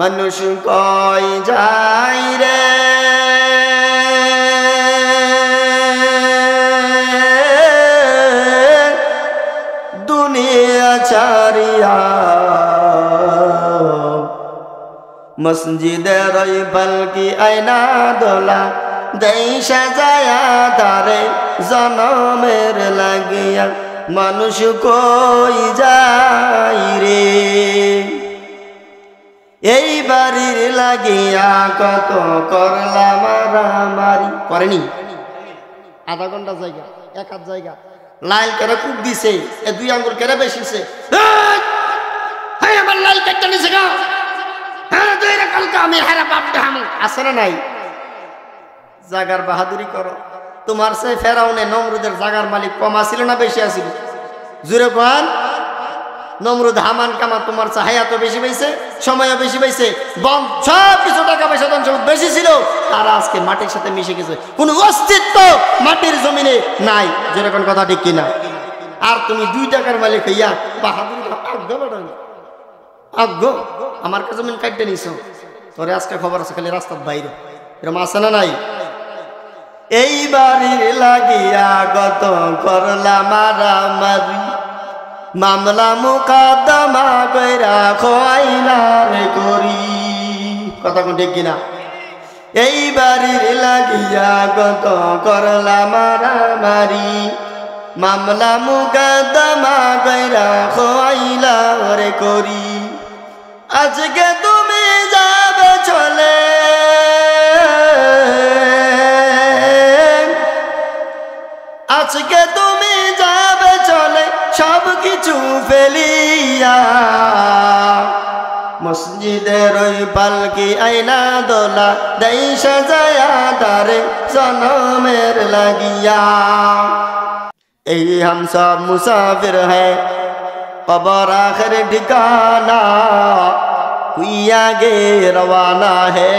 মানুষ কই যাই রে দুনিয়া ছাড়িয়া মসজিদের ওই পালকি আয়না দোলা দেই সাজায়া তারে জনমের লাগিয়া মানুষ কই যাই রে এই বাড়ির লাগিয়া কত করলাম মারামারি করেনি আধা ঘন্টা জায়গা এক হাত জায়গা লাইল কেন কুক দিছে এ দুই আঙ্গুল কেন বেশিছে আমার লাইল কেটে নিছে গা হ্যাঁ দুই কালকে আমি হারা বাপ দেখাম আছে না নাই জাগার বাহাদুরি করো তোমার সে ফেরাউনে নমরুদের জাগার মালিক কম আছিল না বেশি আছিল জুড়ে কোন নমরুদ হামান কামা তোমার চাহায়া তো বেশি পাইছে সময়ও বেশি পাইছে বম সব কিছু টাকা পয়সা ধন সম্পদ বেশি ছিল তারা আজকে মাটির সাথে মিশে গেছে কোনো অস্তিত্ব মাটির জমিনে নাই যেরকম কথা ঠিক কিনা আর তুমি 2 টাকার মালিক হইয়া বাহাদুরি আগ্য আমার কাছে জমিন কাটতে নিছো তোরে আজকে খবর আছে খালি রাস্তার বাইরে এরকম আছে না নাই এই বাড়ির লাগিয়া কত করলাম মারামারি মামলা মুকদ্দমা কইরা খোয়াইলা রে করি কথা কোন ঠিক কিনা এই বাড়ির লাগিয়া কত করলাম মারামারি মামলা মুকদ্দমা কইরা খোয়াইলা রে করি আজকে তুমি যাবে চলে আজকে তুমি যাবে চলে সব কিছু ফেলিয়া মসজিদের ওই পালকি আয়না দোলা দেই সাজায়া তারে জনমের লাগিয়া এই हम सब मुसाफिर है कब्र आखिर ठिकाना कोई आगे रवाना है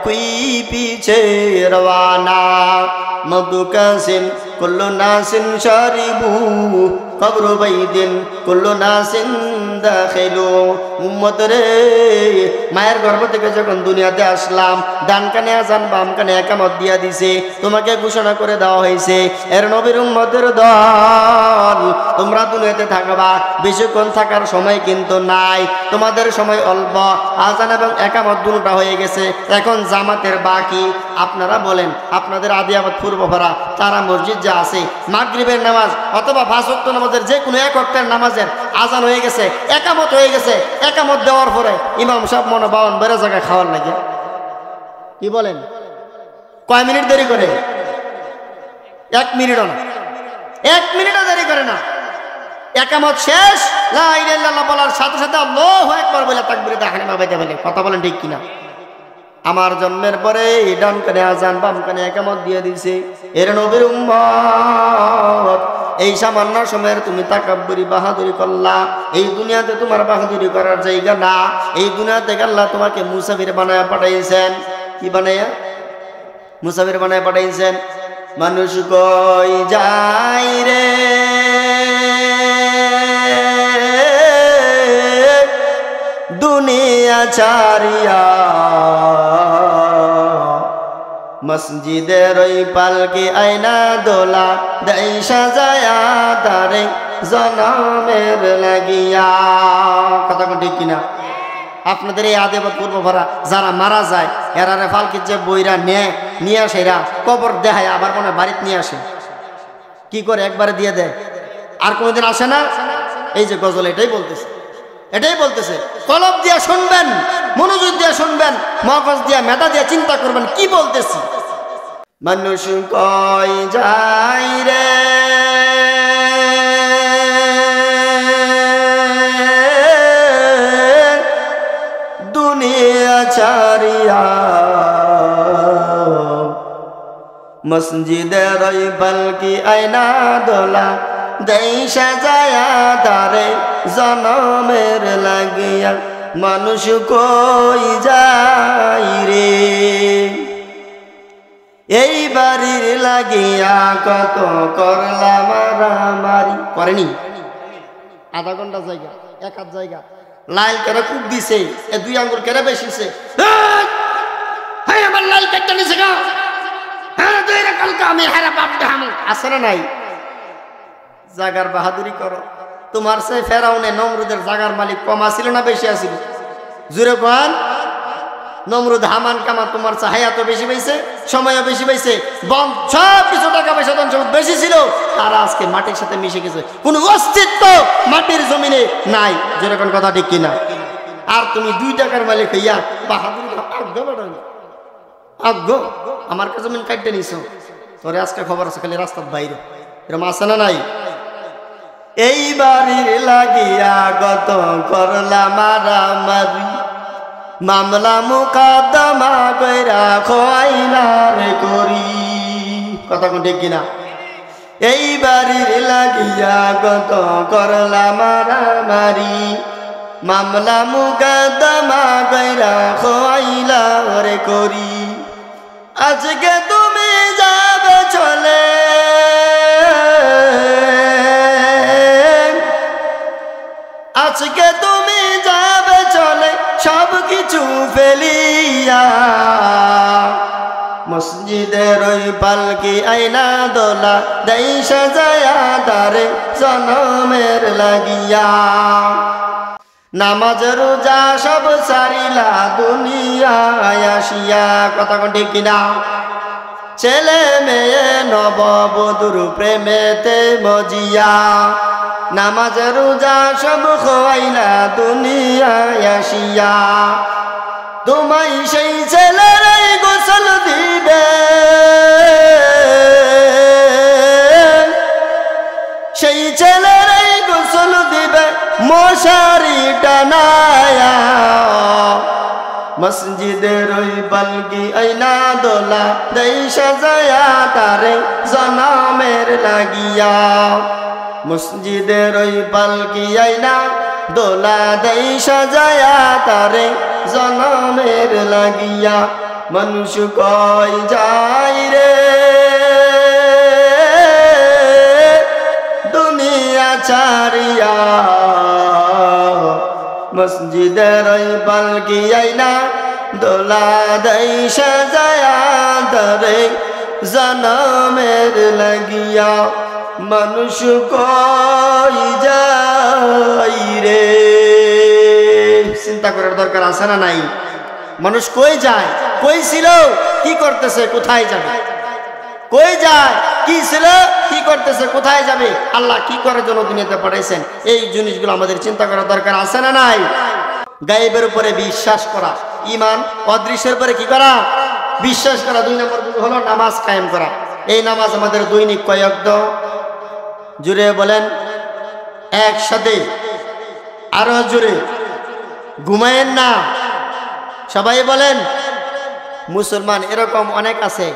कोई पीछे रवाना मधु कासिन कुल्लु नासिन शारिबू कब्र बैदिन कुल्लु नासिन दाखिलू उम्मत रे মায়ের গর্ভ থেকে যখন দুনিয়াতে আসলাম ডান কানে আযান বাম কানে ইকামত দিয়া দিয়েছে তোমাকে ঘোষণা করে দেওয়া হয়েছে এর নবীর উম্মতের দল তোমরা দুনিয়াতে থাকবা বেশিক্ষণ থাকার সময় কিন্তু নাই তোমাদের সময় অল্প আযান এবং ইকামত দুটোটা হয়ে গেছে এখন জামাতের বাকি আপনারা বলেন আপনাদের আদিয়াবাদ পূর্বপাড়া তারা মসজিদ যা আছে মাগরিবের নামাজ অথবা 5 ওয়াক্ত নামাজের যে কোনো এক ওয়াক্তের নামাজের আযান হয়ে গেছে ইকামত হয়ে গেছে ইকামত দেওয়ার পরে ইমাম সাহেব মনে 52 বেড়ে জায়গায় খাওয়ার লাগে কি বলেন কয় মিনিট দেরি করে 1 মিনিটও না 1 মিনিটও দেরি করে না ইকামত শেষ লা ইলাহা ইল্লাল্লাহ বলার সাথে সাথে আল্লাহু আকবার বলে তাকবীরে তাহরিমা বাইতে বলে কথা বলেন ঠিক কিনা আমার জন্মের পরে ডান কানে আযান বাম কানে ইকামত দিয়ে দিয়েছে এর নবীর উম্মত এই সামান্য সময়ের তুমি তাকাব্বুরি বাহাদুরি করলা এই দুনিয়াতে তোমার বাহাদুরি করার জায়গা না এই দুনিয়াতে আল্লাহ তোমাকে মুসাফির বানায়া পাঠাইছেন কি বানায়া মুসাফির বানায়া পাঠাইছেন মানুষ কই যাই রে দুনিয়া ছাড়িয়া মসজিদের ওই পালকি আয়না দোলা দেই সাজায়া তারে জনমের লাগিয়া কথা কোন ঠিক কিনা আপনাদের এই আদিবাদ পূর্বপাড়া যারা মারা যায় এরারে পালকির যে বইরা নিয়ে আসে এরা কবর দেখায় আবার মনে বাড়িতে নিয়ে আসে কি করে একবারে দিয়ে দেয় আর কোনোদিন আসে না এই যে গজল এটাই বলতেছে কলব দিয়া শুনবেন মনোযোগ দিয়া শুনবেন মগজ দিয়া মেধা দিয়া চিন্তা করবেন কি বলতেছি মানুষ কই যাই রে দুনিয়া ছাড়িয়া মসজিদের ওই পালকি আয়না দোলা দেই সাজায়া তারে জনমের লাগিয়া মানুষ কই যাই রে এই বাড়ির লাগিয়া কত করলাম মারামারি করেনি আধা ঘন্টা জায়গা এক হাত জায়গা লাইল কেন কুপ দিছে, এ 2 আঙ্গুল কেন বেশিছে, হ্যাঁ আমার লাইল কেটে নিছে গা, হ্যাঁ তুই রে কালকে আমি হারা বাপ দেখামু, আছে না নাই? জাগার বাহাদুরি করো। তোমার সে ফেরাউনে নমরুদের জাগার মালিক কম আছিল না বেশি আছিল? জুরে কোন? নমরুদ হামান কামা তোমার চা হায়াতও বেশি পাইছে, সময়ও বেশি পাইছে, বম সব কিছু টাকা পয়সা ধন সম্পদ বেশি ছিল, তারা আজকে মাটির সাথে মিশে গেছে, কোনো অস্তিত্ব মাটির জমিনে নাই। যেরকম কথা ঠিক কিনা? আর তুমি 2 টাকার মালিক হইয়া বাহাদুরি আজ্ঞ আমার কাছে জমিন কাটতে নিছো, তোরে আজকে খবর আছে খালি রাস্তার বাইরে, এরকম আছে না নাই? এই বাড়ির লাগিয়া গত করলা মারামারি, মামলা মুকদ্দমা কইরা খোয়াইলা রে করি, কথা কোন ঠিক কিনা? এই বাড়ির লাগিয়া গত করলা মারামারি, মামলা মুকদ্দমা কইরা খোয়াইলা রে করি, আজকে তুমি যাবে চলে, আজকে তুমি যাবে চলে সব কিছু ফেলিয়া, মসজিদের ওই পালকি আইনা দোলা দেই সাজায়া তারে জনমের লাগিয়া, নামাজ রোজা সব সারিলা দুনিয়ায় আসিয়া, কথা কোন ঠিক কিনা? ছেলে মেয়ে নববধূর প্রেমেতে মজিয়া, নামাজ রোজা সব খোয়াইলা দুনিয়ায় আসিয়া, তোমায় সেই ছেলেরাই গোসল দিবে, সেই ছেলেরাই গোসল দিবে মশারি টানায়া, মসজিদের ওই পালকি আইনা দোলা দেই সাজায়া তারে জনমের লাগিয়া, মসজিদের ওই পালকি আইনা দোলা দেই সাজায়া তারে জনমের লাগিয়া, মানুষ কই যাই রে দুনিয়া ছাড়িয়া, মসজিদের ওই পালকি আইনা দোলা দেই সাজায়া তারে জনমের লাগিয়া, মানুষ কই যাই রে। চিন্তা করার দরকার আছে না নাই? মানুষ কই যায়, কই ছিল, কি করতেছে, কোথায় যাবে? কই যায়, কি ছিল, কি করতেছে, কোথায় যাবে? আল্লাহ কি করার জন্য দুনিয়াতে পাঠাইছেন, এই জিনিসগুলো আমাদের চিন্তা করার দরকার আছে না নাই? গায়েবের উপরে বিশ্বাস করা, ঈমান, অদৃশ্যের উপরে কি করা? বিশ্বাস করা। 2 নম্বর হলো নামাজ কায়েম করা। এই নামাজ আমাদের দৈনিক কয়েকদ, জুড়ে বলেন একসাথে, আরো জুড়ে, ঘুমায়েন না, সবাই বলেন। মুসলমান এরকম অনেক আছে,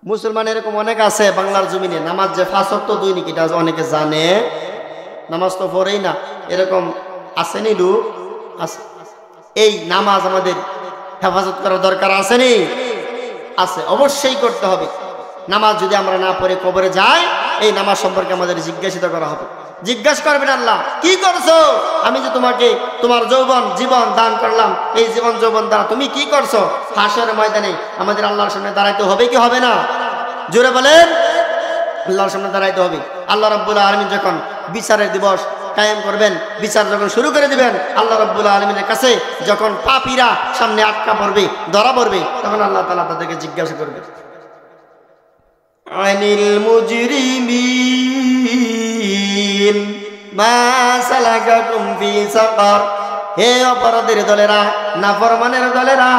মুসলমান এরকম অনেক আছে বাংলার জমিনে, নামাজ যে 5 ওয়াক্ত দৈনিক এটা অনেকে জানে, নামাজ তো পড়েই না, এরকম আসেনি লোক আছে। এই নামাজ আমাদের হেফাজত করার দরকার আসেনি? আছে, অবশ্যই করতে হবে। নামাজ যদি আমরা না পড়ে কবরে যাই, এই নামাজ সম্পর্কে আমাদের জিজ্ঞাসিত করা হবে। জিজ্ঞাসা করবেন আল্লাহ কি করছো, আমি যে তোমাকে তোমার যৌবন জীবন দান করলাম, এই জীবন যৌবন দ্বারা তুমি কি করছো? হাসরের ময়দানে আমাদের আল্লাহর সামনে দাঁড়াইতে হবে কি হবে না? জোরে বলেন, আল্লাহর সামনে দাঁড়াইতে হবে। আল্লাহ রাব্বুল আলামিন যখন বিচারের দিবস কায়েম করবেন, বিচার যখন শুরু করে দিবেন, আল্লাহ রাব্বুল আলামিনের কাছে যখন পাপীরা সামনে আটকা পড়বে, ধরা পড়বে, তখন আল্লাহ তাআলা তাদেরকে জিজ্ঞাসা করবে, আনিল মুজরিমিন মা সালাকাকুম ফি সাকার। হে অপরাধের দলেরা, নাফরমানের দলেরা,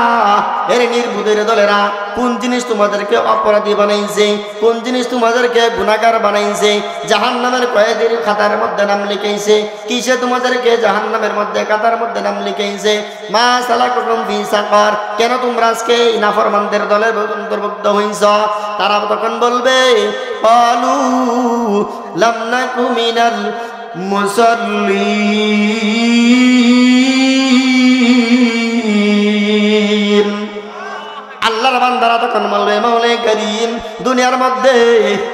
এর নির্বুদ্ধের দলেরা, কোন জিনিস তোমাদেরকে অপরাধী বানাইছে, কোন জিনিস তোমাদেরকে গুনাহগার বানাইছে, জাহান্নামের কয়েদির খাতার মধ্যে নাম লিখাইছে, কিসে তোমাদেরকে জাহান্নামের মধ্যে খাতার মধ্যে নাম লিখাইছে? মা সালাকাকুম ফি সাকার, কেন তোমরা আজকে এই নাফরমানদের দলের অন্তর্ভুক্ত হইছ? তারা তখন বলবে, ক্বালু লাম নাকু মিনাল মুসাল্লিন। আল্লাহর বান্দারা তখন বলবে, মাওলা করিম, দুনিয়ার মধ্যে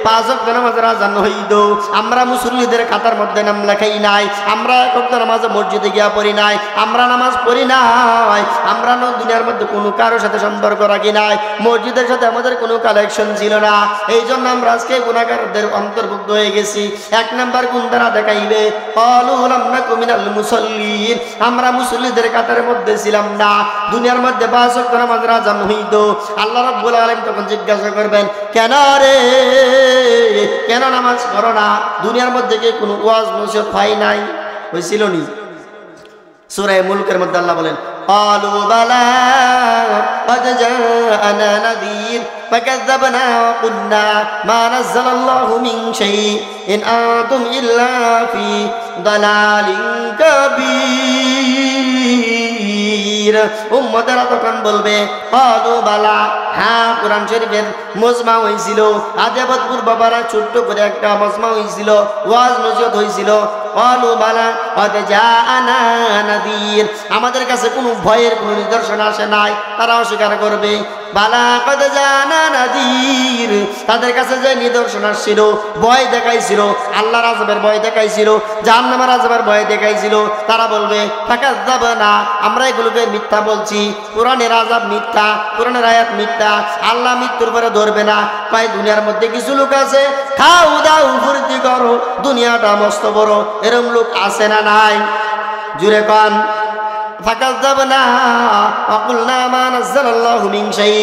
পাঁচ ওয়াক্ত নামাজের আযান হইতো আমরা মুসল্লিদের খাতার মধ্যে নাম লেখাই নাই, আমরা এক ওয়াক্ত নামাজ মসজিদে গিয়া পড়ি নাই, আমরা নামাজ পড়ি নাই, আমরা দুনিয়ার মধ্যে কোনো কারোর সাথে সম্পর্ক রাখি নাই, মসজিদের সাথে আমাদের কোনো কালেকশন ছিল না। এই জন্য আমরা আজকে গুনাহগারদের অন্তর্ভুক্ত হয়ে গেছি। এক নাম্বার গুণ দ্বারা দেখাইবে ক্বালু লাম নাকু মিনাল মুসাল্লিন, আমরা মুসল্লিদের কাতারের মধ্যে ছিলাম না। দুনিয়ার মধ্যে পাঁচ ওয়াক্ত নামাজের আযান হইতো, আল্লাহ রাব্বুল আলামিন তখন জিজ্ঞাসা করবেন কেন রে, কেন নামাজ পড়ো না? দুনিয়ার মধ্যে কি কোনো ওয়াজ নসিহত হয় নাই? হয়েছিল নি? সূরা মুলকের মধ্যে আল্লাহ বলেন ক্বালু বালা قد جاءنا نذير فكذبنا وقلنا ما نزل الله من شيء إن أنتم إلا في ضلال كبير। উম্মতেরা তখন বলবে ক্বালু বালা, হ্যাঁ কোরআন শরীফের মজমা হয়েছিল, আদিয়াবাদপুর বাবারা ছোট্ট করে একটা মজমা হয়েছিল, ওয়াজ নসিহত হয়েছিল। ক্বালু বালা قد جاءنا نذير, আমাদের কাছে কোনো ভয়ের কোনো নিদর্শন আসে নাই, তারা অস্বীকার করবে। বালা কদ জানা নাযীর, তাদের কাছে যে নিদর্শন আসছিল, ভয় দেখাইছিল, আল্লাহর আযাবের ভয় দেখাইছিল, জাহান্নামের আযাবের ভয় দেখাইছিল, তারা বলবে ফাকাযাবনা, আমরা এগুলোকে মিথ্যা বলছি, কোরআনের আযাব মিথ্যা, কোরআনের আয়াত মিথ্যা, আল্লাহ মৃত্যুর পরে ধরবে না। কয় দুনিয়ার মধ্যে কিছু লোক আছে খাও দাও ফুর্তি করো, দুনিয়াটা মস্ত বড়, এরকম লোক আছে না নাই? জুড়ে কন ফাকাযাবনা ওয়াকুলনা মা নাযালাল্লাহু মিন শাই,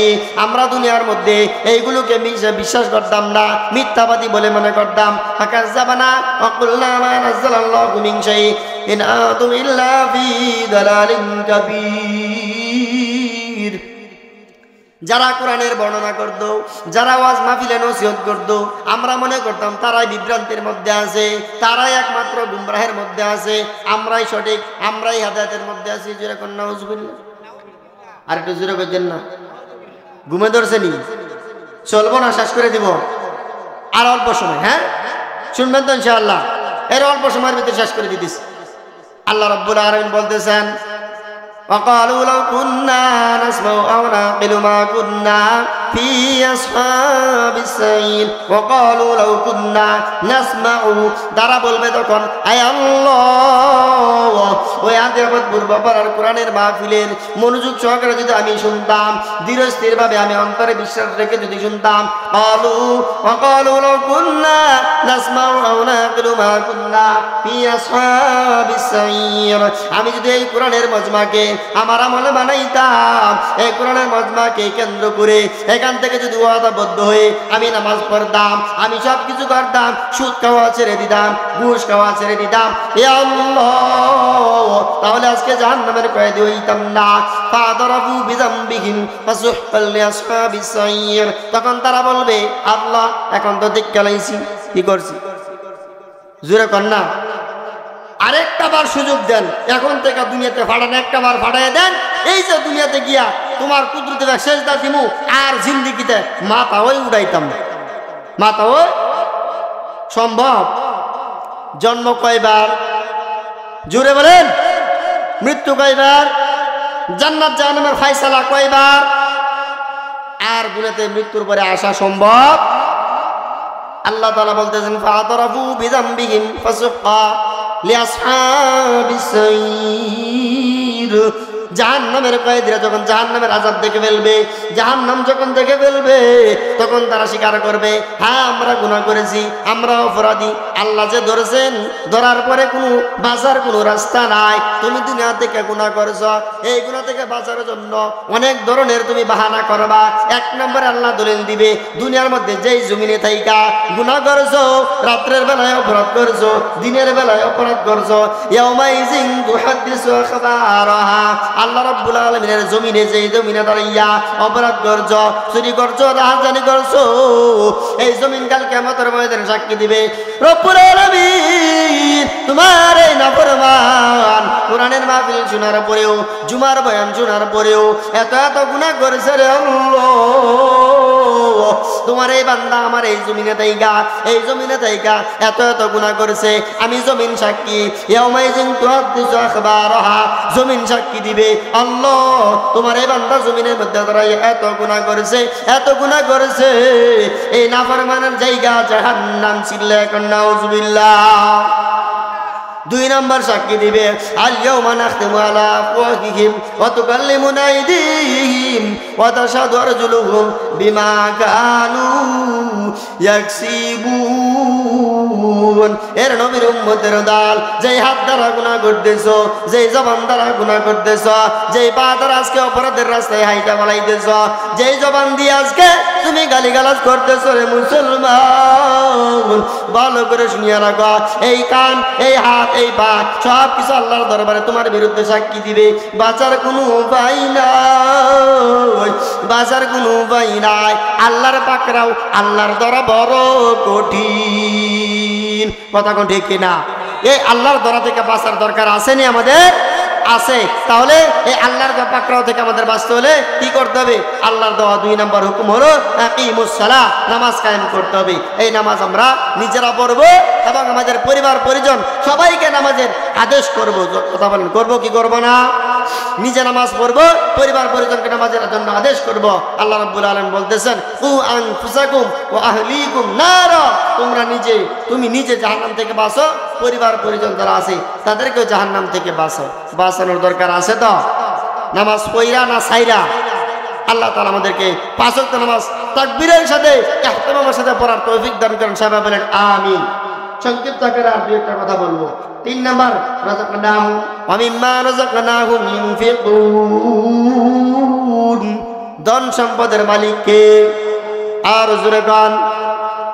আমরা দুনিয়ার মধ্যে এইগুলোকে বিশ্বাস করতাম না, মিথ্যাবাদী বলে মনে করতাম। ফাকাযাবনা ওয়াকুলনা মা নাযালাল্লাহু মিন শাই ইন আনতুম ইল্লা ফি দালালিন কাবীর। যারা কোরআনের বর্ণনা করত, যারা ওয়াজ মাহফিলে নসিহত করত, আমরা মনে করতাম তারাই বিভ্রান্তির মধ্যে আছে, তারাই একমাত্র গুমরাহের মধ্যে আছে, আমরাই সঠিক, আমরাই হেদায়েতের মধ্যে আছি। জোরে কোন নাউজুবিল্লাহ, আর একটু জোরে কইতেন না? ঘুমে ধরছে নি? চলবো না, শেষ করে দিব আর অল্প সময়। হ্যাঁ শুনবেন তো ইনশাআল্লাহ? এর অল্প সময়ের ভিতরে শেষ করে দিতেছি। আল্লাহ রাব্বুল আলামিন বলতেছেন وقالوا لو كنا نسمع أو نعقل ما كنا في أصحاب السعير وقالوا لو كنا نسمع, তারা বলবে তখন আয় আল্লাহ, ওই আদিয়াবাদপুর বাবার কোরআনের মাহফিলের মনোযোগ সহকারে যদি আমি শুনতাম, ধীরস্থির ভাবে আমি অন্তরে বিশ্বাস রেখে যদি শুনতাম, وقالوا لو كنا نسمع أو نعقل ما كنا في أصحاب السعير, আমি যদি এই কোরআনের মজমাকে আমার আমলে বানাইতাম, এই কোরআনের মজমাকে কেন্দ্র করে এখান থেকে যদি ওয়াদাবদ্ধ হয়ে আমি নামাজ পড়তাম, আমি সব কিছু করতাম, সুদ খাওয়া ছেড়ে দিতাম, ঘুষ খাওয়া ছেড়ে দিতাম, এ আল্লাহ, তাহলে আজকে জাহান্নামের কয়েদি হইতাম না। ফাদরাবু বিযামবিহিম ফাসুহকাল লিআসহাবিস সাইর, তখন তারা বলবে আল্লাহ এখন তো দেখা লাইছি, কি করছি? জোরে কর না, আরেকটা বার সুযোগ দেন, এখন থেকে দুনিয়াতে ফাটান, একটা বার ফাটাই দেন, এই যে দুনিয়াতে গিয়া তোমার কুদরতে সেজদা দিমু, আর জিন্দিগিতে মাথা ওই উড়াইতাম না। মাথা ওই সম্ভব? জন্ম কয়বার? জোরে বলেন। মৃত্যু কয়বার? জান্নাত জাহান্নামের ফায়সালা কয়বার? আর দুনিয়াতে মৃত্যুর পরে আসা সম্ভব? আল্লাহ তাআলা বলতেছেন ফাতরাফু বিযামবিহিম ফাসুক্কা লিআসহাবিস সাইর, জাহান্নামের কয়েদিরা যখন জাহান্নামের আযাব দেখে ফেলবে, জাহান্নাম যখন দেখে ফেলবে, তখন তারা স্বীকার করবে হ্যাঁ আমরা গুনাহ করেছি, আমরা অপরাধী, আল্লাহ যে ধরেছেন, ধরার পরে কোনো বাঁচার কোনো রাস্তা নাই। তুমি দুনিয়া থেকে গুনাহ করেছ, এই গুনাহ থেকে বাঁচার জন্য অনেক ধরনের তুমি বাহানা করবা। এক নম্বরে আল্লাহ দলিল দিবে, দুনিয়ার মধ্যে যেই জমিনে থাইকা গুনাহ করেছো, রাত্রের বেলায় অপরাধ করেছো, দিনের বেলায় অপরাধ করছো, ইয়াউমাইজিন তুহাদ্দিসু আখবারাহা, আল্লাহ রাব্বুল আলামিনের জমিনে যেই জমিনে দাঁড়াইয়া অপরাধ করছো, চুরি করছো, রাহাজানি করছো, এই জমিন কাল কিয়ামতের ময়দানে সাক্ষী দিবে রব্বুল আলামিন তোমার এই নাফরমান কোরআনের মাহফিল শোনার পরেও, জুমার বয়ান শোনার পরেও এত এত গুনাহ করেছে রে আল্লাহ, তোমার এই বান্দা আমার এই জমিনে তাইকা এত এত গুনাহ করেছে, আমি জমিন সাক্ষী। ইয়াউমাইযিন তুহাদ্দিসু আখবারাহা, জমিন সাক্ষী দিবে আল্লাহ তোমার এই বান্দা জমিনের মধ্যে দাঁড়ায় এত গুনাহ করেছে, এই নাফরমানের জায়গা জাহান্নাম। চিল্লা এখন নাউযুবিল্লাহ। 2 নম্বর সাক্ষী দিবে আল ইয়াউমা নাখতিমু আলা আফওয়াহিহিম ওয়া তুকাল্লিমুনা আইদিহিম ওয়া তাশহাদু আরজুলুহুম বিমা কানু ইয়াকসিবুন। এর নবীর উম্মতের দল, যেই হাত দ্বারা গুনাহ করতেছো, যেই জবান দ্বারা গুনাহ করতেছো, যেই পা দ্বারা আজকে অপরাধের রাস্তায় হাইটা বানাইতেছো, যেই জবান দিয়ে আজকে তুমি গালিগালাজ করতেছো রে মুসলমান, ভালো করে শুনিয়া রাখো, এই কান, এই হাত, এই পা সব কিছু আল্লাহর দরবারে তোমার বিরুদ্ধে সাক্ষী দিবে। বাঁচার কোনো উপায় নাই, আল্লাহর পাকড়াও আল্লাহর দ্বারা বড় কঠিন। কথা কোন ঠিক কিনা? এই আল্লাহর দ্বারা থেকে বাঁচার দরকার আসেনি আমাদের? আছে। তাহলে এই আল্লাহর পাকড়াও থেকে আমাদের বাঁচতে হলে কি করতে হবে? আল্লাহর দেওয়া 2 নম্বর হুকুম হলো আকিমুস সালাহ, নামাজ কায়েম করতে হবে। এই নামাজ আমরা নিজেরা পড়বো এবং আমাদের পরিবার পরিজন সবাইকে নামাজের আদেশ করব। কথা বলেন, করবো কি করবো না? নিজে নামাজ পড়বো, পরিবার পরিজনকে নামাজের জন্য আদেশ করব। আল্লাহ রাব্বুল আলামিন বলতেছেন কু আনফুসাকুম ওয়া আহলিকুম নারা, তুমি নিজে জাহান্নাম থেকে বাঁচো, পরিবার পরিজন যারা আছে তাদেরকেও জাহান্নাম থেকে বাঁচানোর দরকার আছে। তো নামাজ পড়া না সাইরা? আল্লাহ তাআলা আমাদেরকে 5 ওয়াক্ত নামাজ তাকবীরের সাথে ইহতিমামের সাথে পড়ার তৌফিক দান করেন। সবাই বলেন আমিন। সংক্ষিপ্ত আকারে আর 2-একটা কথা বলবো। 3 নাম্বার রাযাকনাহুম ওয়া মিম্মা রাযাকনাহুম ইউনফিকুন, ধন সম্পদের মালিক কে? আর জোরে গান,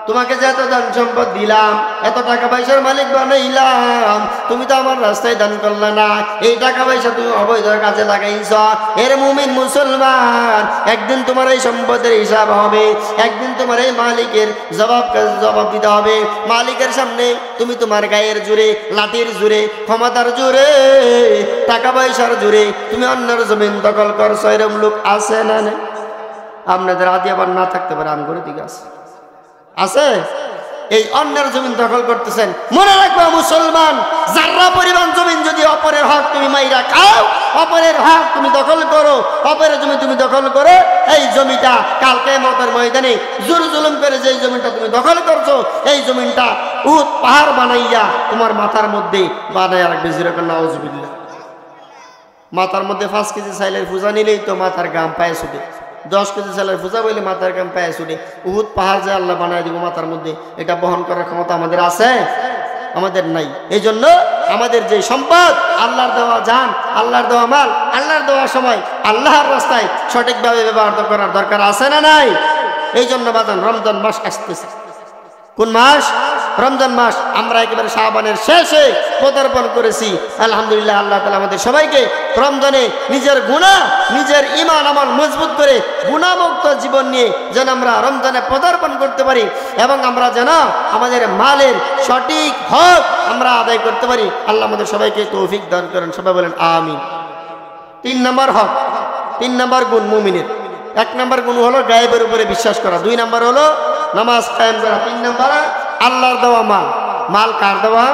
তোমাকে যে এত ধন সম্পদ দিলাম, এত টাকা পয়সার মালিক বানাইলাম, তুমি তো আমার রাস্তায় দান করলে না। এই টাকা পয়সা তুমি অবৈধ কাজে লাগাইছ। এর মুমিন মুসলমান, একদিন তোমার এই সম্পদের হিসাব হবে, একদিন তোমার এই মালিকের জবাব দিতে হবে। মালিকের সামনে তুমি তোমার গায়ের জোরে, লাঠির জোরে, ক্ষমতার জোরে, টাকা পয়সার জোরে তুমি অন্যের জমিন দখল করছো। এরকম লোক আছে না? আপনাদের আদি আবার না থাকতে পারে, আমি করে দিকে আছে। এই অন্যের জমিন দখল করতেছেন। মনে রাখবো মুসলমান, যারা পরিমাণ জমিন যদি অপরের হক তুমি মাইরা খাও, অপরের হক তুমি দখল করো, অপরের জমি তুমি দখল করো, এই জমিটা কাল কিয়ামতের ময়দানে জোর জুলুম করে যে জমিটা তুমি দখল করছো, এই জমিনটা উট পাহাড় বানাইয়া তোমার মাথার মধ্যে বানাইয়া রাখবে। যেরকম নাউজুবিল্লাহ। মাথার মধ্যে 5 কেজি চাইলের পূজা নিলেই তো মাথার গাম পায়ে ছুটে, 10 কেজি চালের পূজা বলে মাথার গাম পায়ে ছুটে। উহুদ পাহাড় যে আল্লাহ বানায় দিব মাথার মধ্যে, এটা বহন করার ক্ষমতা আমাদের আছে? আমাদের নাই। এই জন্য আমাদের যে সম্পদ, আল্লাহর দেওয়া জান, আল্লাহর দেওয়া মাল, আল্লাহর দেওয়া সময় আল্লাহর রাস্তায় সঠিকভাবে ব্যবহার করার দরকার আছে না নাই? এই জন্য বাজান রমজান মাস আসতেছে। কোন মাস? রমজান মাস। আমরা একেবারে শাবানের শেষে পদার্পণ করেছি। আলহামদুলিল্লাহ, আল্লাহ তাআলা আমাদের সবাইকে রমজানে নিজের গুনাহ, নিজের ঈমান আমল মজবুত করে গুনাহমুক্ত জীবন নিয়ে যেন আমরা রমজানে পদার্পণ করতে পারি এবং আমরা যেন আমাদের মালের সঠিক হক আমরা আদায় করতে পারি। আল্লাহ আমাদের সবাইকে তৌফিক দান করেন। সবাই বলেন আমিন। 3 নম্বর হক, 3 নম্বর গুণ মুমিনের। 1 নম্বর গুণ হলো গায়েবের উপরে বিশ্বাস করা, 2 নম্বর হলো নামাজ কায়েম করা, 3 নম্বর আল্লাহর দেওয়া মাল। মাল কার দেওয়া?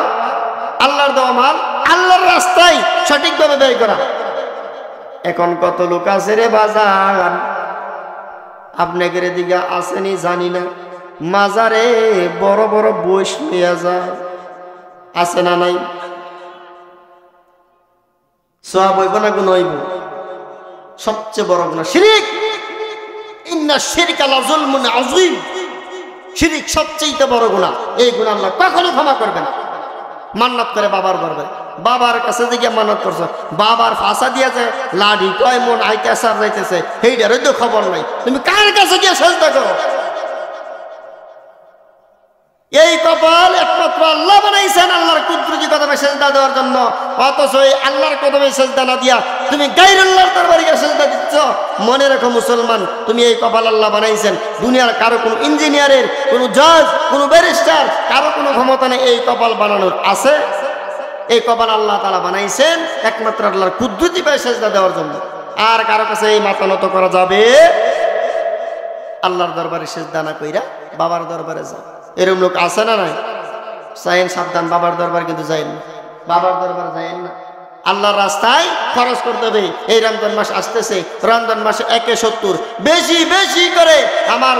আল্লাহর দেওয়া মাল আল্লাহর রাস্তায় সঠিকভাবে ব্যয় করা। এখন কত লোক আছে রে বাজার, আপনাদের দিকে আসেনি জানি না, মাজারে বড় বড় বইস নিয়ে যায়, আছে না নাই? সওয়াব হইব না গুনাহ হইব? সবচেয়ে বড় গুনাহ শিরক। ইন্না শিরকা লাযুলমুন আযীম। শিরক সবচেয়ে বড় গুনাহ। এই গুনাহ আল্লাহ কখনো ক্ষমা করবে না। মান্নাত করে বাবার দরবারে, বাবার কাছে যে গিয়ে মান্নাত করছো, বাবার ফাঁসা দিয়েছে লাঠি কয় মন আইতেছে আর যাইতেছে, সেইটারও তো খবর নাই। তুমি কার কাছে গিয়ে সেজদা করো? এই কপাল একমাত্র আল্লাহ বানাইছেন আল্লাহর কুদরতি কদমে সেজদা দেওয়ার জন্য। অথচ এই আল্লাহর কদমে সেজদা না দিয়া তুমি গায়রুল্লাহর দরবারে গিয়ে সেজদা দিচ্ছ। মনে রাখো মুসলমান, তুমি এই কপাল আল্লাহ বানাইছেন। দুনিয়ার কারো কোনো ইঞ্জিনিয়ারের, কোনো জজ, কোনো ব্যারিস্টার, কারো কোনো ক্ষমতা নেই এই কপাল বানানোর। আছে? এই কপাল আল্লাহ তাআলা বানাইছেন একমাত্র আল্লাহর কুদরতি পায়ে সেজদা দেওয়ার জন্য। আর কারো কাছে এই মাথা নত করা যাবে আল্লাহর দরবারে সিজদা না কইরা বাবার দরবারে যাও। এরকম লোক আছে না নাই? যাইন সাবধান, বাবার দরবার কিন্তু যাইন না, বাবার দরবার যাইন না। আল্লাহর রাস্তায় খরচ করতে হবে। এই রমজান মাস আসতেছে, রমজান মাসে 1/70 বেশি বেশি করে আমার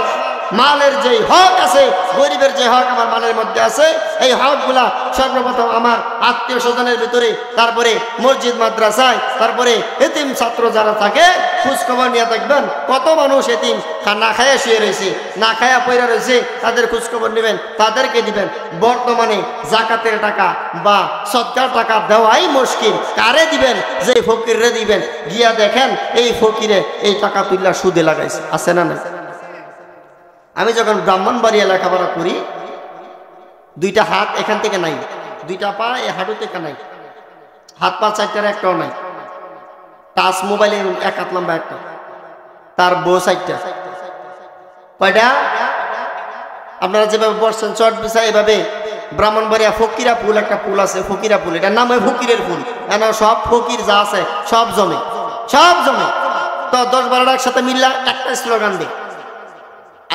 মালের যে হক আছে, গরিবের যে হক আমার মালের মধ্যে আছে, এই হকগুলা সর্বপ্রথম আমার আত্মীয় স্বজনের ভিতরে, তারপরে মসজিদ মাদ্রাসায়, তারপরে এতিম ছাত্র যারা থাকে খোঁজখবর নিয়ে থাকবেন। কত মানুষ এতিম না খায়া শুয়ে রয়েছে, না খায়া পয়রা রয়েছে, তাদের খোঁজখবর নেবেন, তাদেরকে দিবেন। বর্তমানে জাকাতের টাকা বা সদকার টাকা দেওয়াই মুশকিল। কারে দিবেন? যে ফকিরে দিবেন। গিয়া দেখেন এই ফকিরে এই টাকা তুল্লা সুদে লাগাইছে, আছে না না? আমি যখন ব্রাহ্মণবাড়িয়া লেখাপড়া করি, দুইটা হাত এখান থেকে নাই, দুইটা পা এই হাঁটু থেকে নাই, হাত পা চারটার একটাও নাই। টাচ মোবাইলে এক হাত লম্বা একটা, তার বউ চারটা। কয়টা? আপনারা যেভাবে বসছেন চট বিছা, এভাবে ব্রাহ্মণবাড়িয়া ফকিরা পুল একটা পুল আছে, ফকিরা পুল, এটার নাম হয় ফকিরের পুল। কেন? সব ফকির যা আছে সব জমে, সব জমে। তো 10-12টা একসাথে মিললা একটা স্লোগান দিই,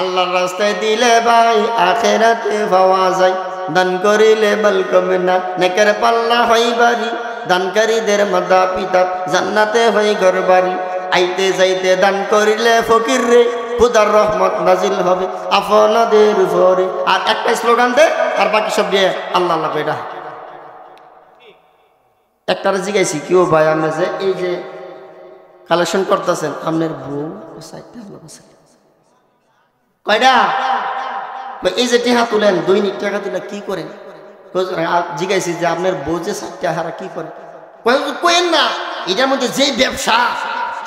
আল্লাহর রাস্তায় দিলে ভাই আখেরাতে পাওয়া যায়, দান করিলে বল কমে না, নেকের পাল্লা হয় বাড়ি, দানকারীদের মাতা পিতা জান্নাতে হয় ঘর বাড়ি, আইতে যাইতে দান করিলে ফকির রে খুদার রহমত নাজিল হবে আপনাদের উপরে। আর একটা স্লোগান দে, আর বাকি সব দিয়ে আল্লাহ আল্লাহ বেটা। একটারে জিজ্ঞাসি, কেউ ভাই আমরা যে এই যে কালেকশন করতেছেন, আপনার বউ কয়টা? এই যে টাকা তুলেন, দৈনিক টাকা তুলে কি করেন? জিজ্ঞাসি যে আপনার বউ যে 4টা হারা কি করে? কয়েন না, এটার মধ্যে যে ব্যবসা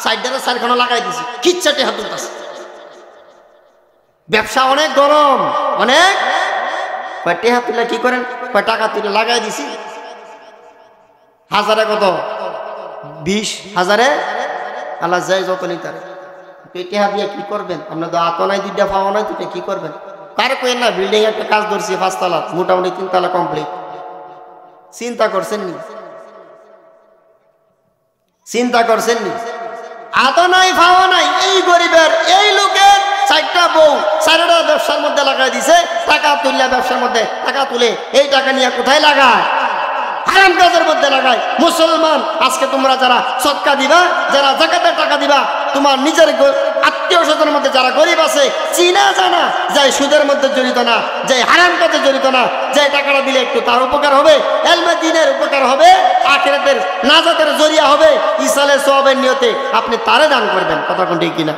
4খানা লাগাই দিছি, কিচ্ছা টাকা তুলতেছে। ব্যবসা অনেক গরম, অনেক। টাকা তুলে কি করেন? টাকা তুলে লাগাই দিছি। হাজারে কত? 20,000-এ আল্লাহ যাই যত নিতারে। টাকা দিয়ে কি করবেন? আপনার তো আত নাই, 2টা পাওয়া নাই, 2টা কি করবেন? কারে কইেন না, বিল্ডিং একটা কাজ ধরছি 5 তলা, মোটামুটি 3 তলা কমপ্লিট। চিন্তা করছেন নি? চিন্তা করছেন নি? আত নাই, পাওয়া নাই, এই গরিবের এই লোকের 4টা বউ 4টা ব্যবসার মধ্যে লাগাই দিছে। টাকা তুললে ব্যবসার মধ্যে টাকা তুলে এই টাকা নিয়ে কোথায় লাগায়? হারাম কাজের মধ্যে লাগায়। মুসলমান, আজকে তোমরা যারা সদকা দিবা, যারা যাকাতের টাকা দিবা, তোমার নিজের আত্মীয় স্বজনের মধ্যে যারা গরিব আছে, চিনা জানা, যাই সুদের মধ্যে জড়িত না, যাই হারাম কাজে জড়িত না, যাই টাকাটা দিলে একটু তার উপকার হবে, এলমে দ্বীনের উপকার হবে, আখিরাতের নাজাতের জরিয়া হবে, ইসালে সওয়াবের নিয়তে আপনি তারে দান করবেন। কথা কোন ঠিক কিনা?